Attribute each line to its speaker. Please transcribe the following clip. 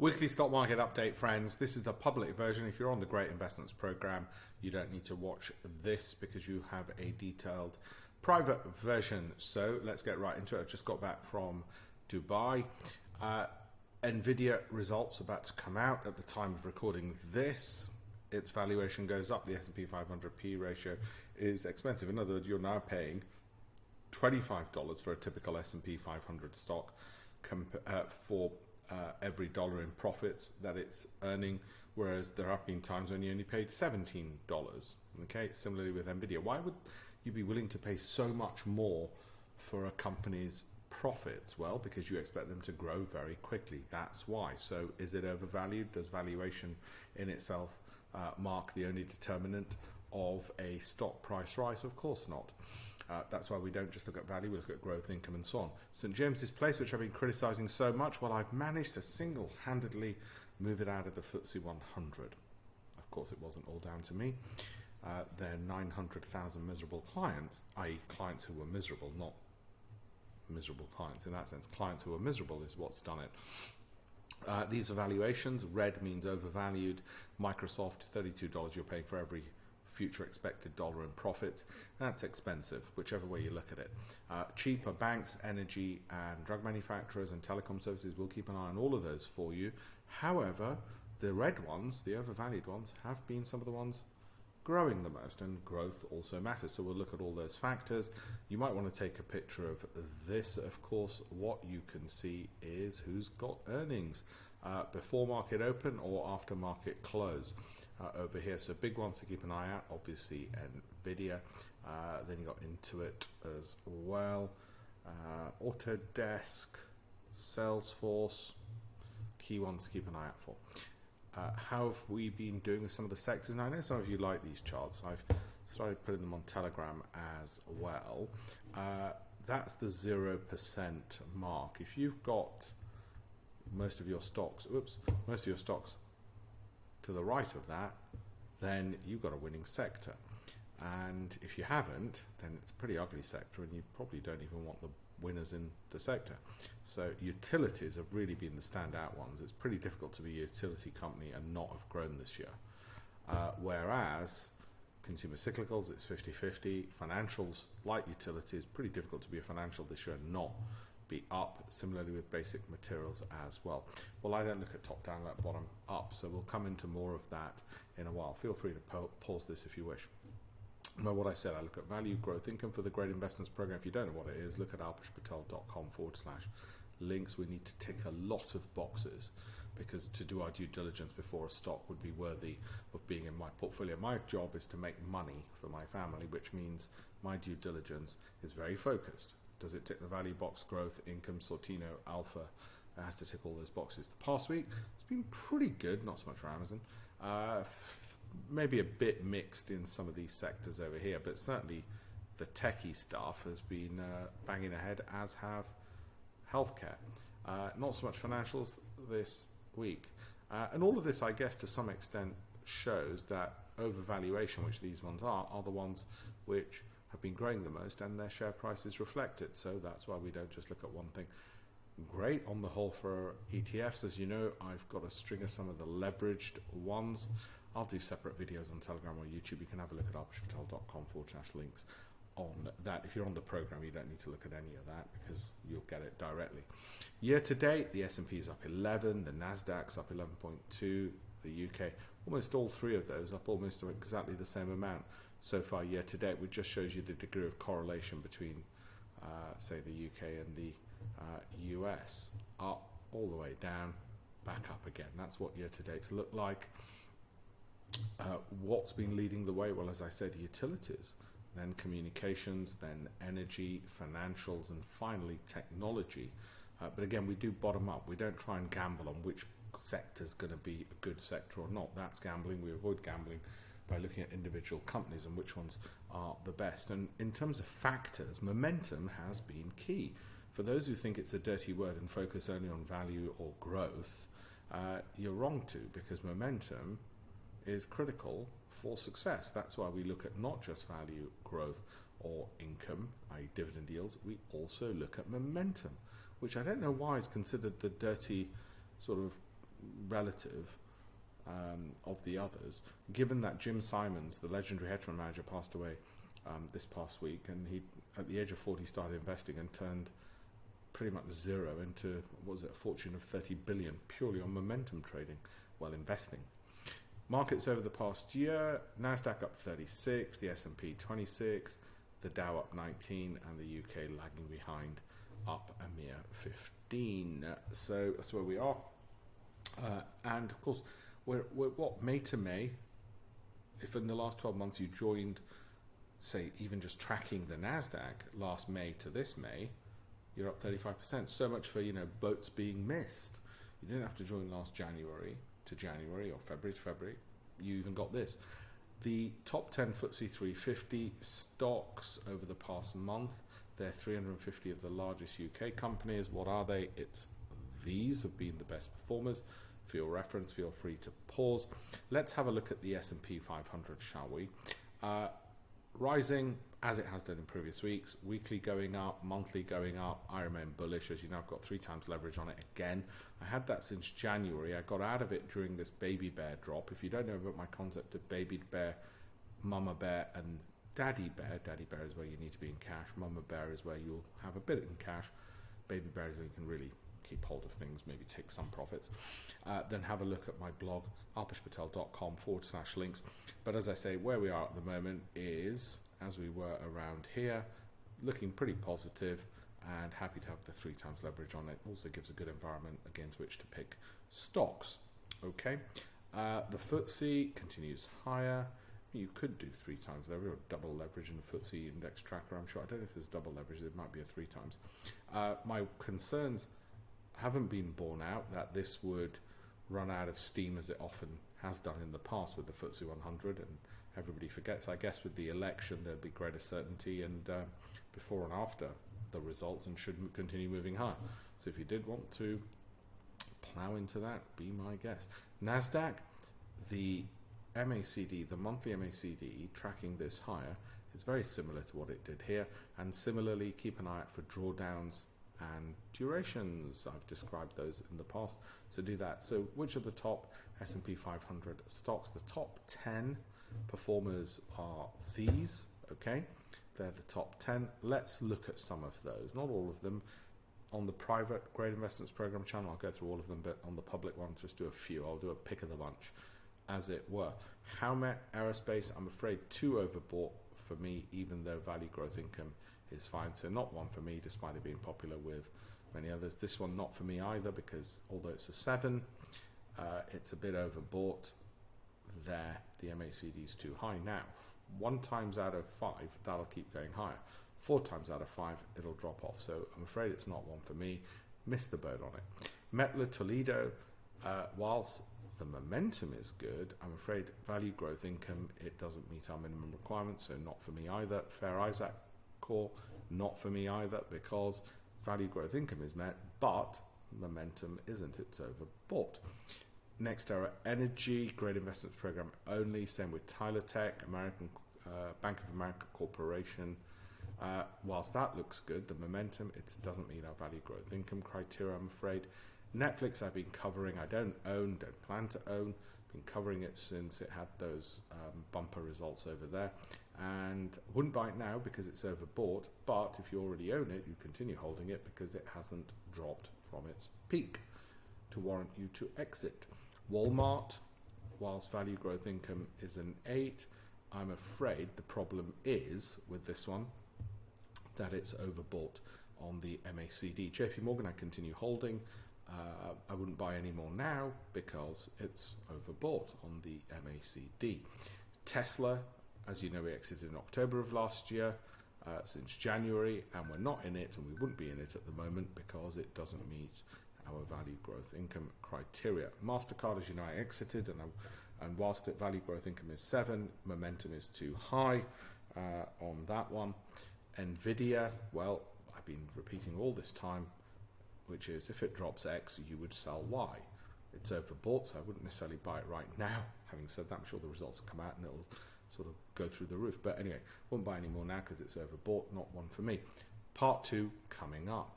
Speaker 1: Weekly stock market update, friends. This is the public version. If you're on the Great Investments Program, you don't need to watch this because you have a detailed private version. So let's get right into it. I've just got back from Dubai. Nvidia results about to come out at the time of recording this. Its valuation goes up. The S&P 500 P ratio is expensive. In other words, you're now paying $25 for a typical S&P 500 stock for every dollar in profits that it's earning, whereas there have been times when you only paid $17. Okay, similarly with Nvidia. Why would you be willing to pay so much more for a company's profits? Well, because you expect them to grow very quickly. That's why. So is it overvalued? Does valuation in itself mark the only determinant of a stock price rise? Of course not. That's why we don't just look at value, we look at growth, income, and so on. St. James's Place, which I've been criticizing so much, well, I've managed to single-handedly move it out of the FTSE 100. Of course, it wasn't all down to me. There are 900,000 miserable clients, i.e. clients who were miserable, not miserable clients. In that sense, clients who are miserable is what's done it. These are valuations. Red means overvalued. Microsoft, $32 you're paying for every future expected dollar in profits. That's expensive, whichever way you look at it. Cheaper banks, energy and drug manufacturers and telecom services. We'll keep an eye on all of those for you. However, the red ones, the overvalued ones, have been some of the ones growing the most, and growth also matters. So we'll look at all those factors. You might want to take a picture of this. Of course, what you can see is who's got earnings before market open or after market close over here. So big ones to keep an eye out, obviously Nvidia. Then you got Intuit as well, Autodesk, Salesforce, key ones to keep an eye out for. How have we been doing with some of the sectors? Now, I know some of you like these charts. I've started putting them on Telegram as well. That's the 0% mark. If you've got most of your stocks to the right of that, then you've got a winning sector. And if you haven't, then it's a pretty ugly sector, and you probably don't even want the winners in the sector. So utilities have really been the standout ones. It's pretty difficult to be a utility company and not have grown this year. Whereas consumer cyclicals, it's 50-50. Financials, like utilities, pretty difficult to be a financial this year and not be up. Similarly with basic materials as well. Well, I don't look at top down, I look bottom up, so we'll come into more of that in a while. Feel free to pause this if you wish. Now, what I said, I look at value, growth, income for the Great Investments Program. If you don't know what it is, look at alpeshpatel.com/links. We need to tick a lot of boxes because to do our due diligence before a stock would be worthy of being in my portfolio. My job is to make money for my family, which means my due diligence is very focused. Does it tick the value box, growth, income, Sortino, alpha? It has to tick all those boxes. The past week, it's been pretty good, not so much for Amazon. Maybe a bit mixed in some of these sectors over here, but certainly the techie stuff has been banging ahead, as have healthcare. Not so much financials this week. And all of this, I guess, to some extent shows that overvaluation, which these ones are the ones which have been growing the most, and their share prices reflect it. So that's why we don't just look at one thing. Great on the whole for ETFs. As you know, I've got a string of some of the leveraged ones. I'll do separate videos on Telegram or YouTube. You can have a look at alpeshpatel.com/links on that. If you're on the program, you don't need to look at any of that because you'll get it directly. Year to date, the S&P is up 11, the Nasdaq's up 11.2, the UK, almost all three of those up almost exactly the same amount so far year to date, which just shows you the degree of correlation between, say, the UK and the US. Up all the way down, back up again. That's what year to dates look like. What's been leading the way? Well, as I said, utilities, then communications, then energy, financials, and finally technology. But again, we do bottom up. We don't try and gamble on which sector's going to be a good sector or not. That's gambling. We avoid gambling by looking at individual companies and which ones are the best. And in terms of factors, momentum has been key. For those who think it's a dirty word and focus only on value or growth, you're wrong to, because momentum is critical for success. That's why we look at not just value, growth, or income, i.e. dividend yields. We also look at momentum, which I don't know why is considered the dirty sort of relative of the others, given that Jim Simons, the legendary hedge fund manager, passed away this past week, and he, at the age of 40, started investing and turned pretty much zero into, what was it, a fortune of 30 billion purely on momentum trading while investing. Markets over the past year: Nasdaq up 36, the S&P 26, the Dow up 19, and the UK lagging behind, up a mere 15. So that's where we are. And of course, we're what, May to May. If in the last 12 months you joined, say, even just tracking the Nasdaq last May to this May, you're up 35%. So much for, boats being missed. You didn't have to join last January to January or February to February. You even got this. The top 10 FTSE 350 stocks over the past month, they're 350 of the largest UK companies. What are they? These have been the best performers. For your reference, feel free to pause. Let's have a look at the S&P 500, shall we? Rising, as it has done in previous weeks, weekly going up, monthly going up. I remain bullish. As you know, I've got 3 times leverage on it again. I had that since January. I got out of it during this baby bear drop. If you don't know about my concept of baby bear, mama bear, and daddy bear is where you need to be in cash. Mama bear is where you'll have a bit in cash. Baby bear is where you can really keep hold of things, maybe take some profits. Then have a look at my blog, alpeshpatel.com/links. But as I say, where we are at the moment is, as we were around here, looking pretty positive and happy to have the 3 times leverage on it. Also gives a good environment against which to pick stocks. Okay, the FTSE continues higher. You could do 3 times leverage or double leverage in the FTSE index tracker. I'm sure. I don't know if there's double leverage. It might be a 3 times. My concerns haven't been borne out that this would run out of steam as it often has done in the past with the FTSE 100, and everybody forgets. I guess with the election there'll be greater certainty and before and after the results, and should continue moving higher. So if you did want to plow into that, be my guest. Nasdaq, the MACD, the monthly MACD tracking this higher, is very similar to what it did here, and similarly keep an eye out for drawdowns and durations. I've described those in the past, so do that. So which are the top S&P 500 stocks? The top 10 performers are these. Okay, they're the top 10. Let's look at some of those, not all of them. On the private Great Investments Program channel, I'll go through all of them, but on the public one, just do a few. I'll do a pick of the bunch, as it were. Howmet Aerospace, I'm afraid too overbought for me, even though value growth income is fine. So not one for me, despite it being popular with many others. This one not for me either, because although it's a 7, it's a bit overbought there. The MACD is too high. Now, 1 times out of 5, that'll keep going higher. 4 times out of 5, it'll drop off. So I'm afraid it's not one for me. Missed the boat on it. Metler Toledo, whilst the momentum is good, I'm afraid value growth income, it doesn't meet our minimum requirements, so not for me either. Fair Isaac Core, not for me either, because value growth income is met, but momentum isn't. It's overbought. NextEra Energy, Great Investments Program only. Same with Tyler Tech, American Bank of America Corporation. Whilst that looks good, the momentum, it doesn't meet our value growth income criteria, I'm afraid. Netflix I've been covering. I don't plan to own. Been covering it since it had those bumper results over there, and wouldn't buy it now because it's overbought. But if you already own it, you continue holding it because it hasn't dropped from its peak to warrant you to exit. Walmart, whilst value growth income is an 8, I'm afraid the problem is with this one that it's overbought on the MACD. JP Morgan I continue holding. I wouldn't buy any more now because it's overbought on the MACD. Tesla, as you know, we exited in October of last year, since January, and we're not in it, and we wouldn't be in it at the moment because it doesn't meet our value growth income criteria. MasterCard, as you know, I exited, and whilst it value growth income is 7, momentum is too high on that one. Nvidia, well, I've been repeating all this time, which is if it drops X, you would sell Y. It's overbought, so I wouldn't necessarily buy it right now. Having said that, I'm sure the results will come out and it'll sort of go through the roof. But anyway, won't buy any more now because it's overbought, not one for me. Part 2 coming up.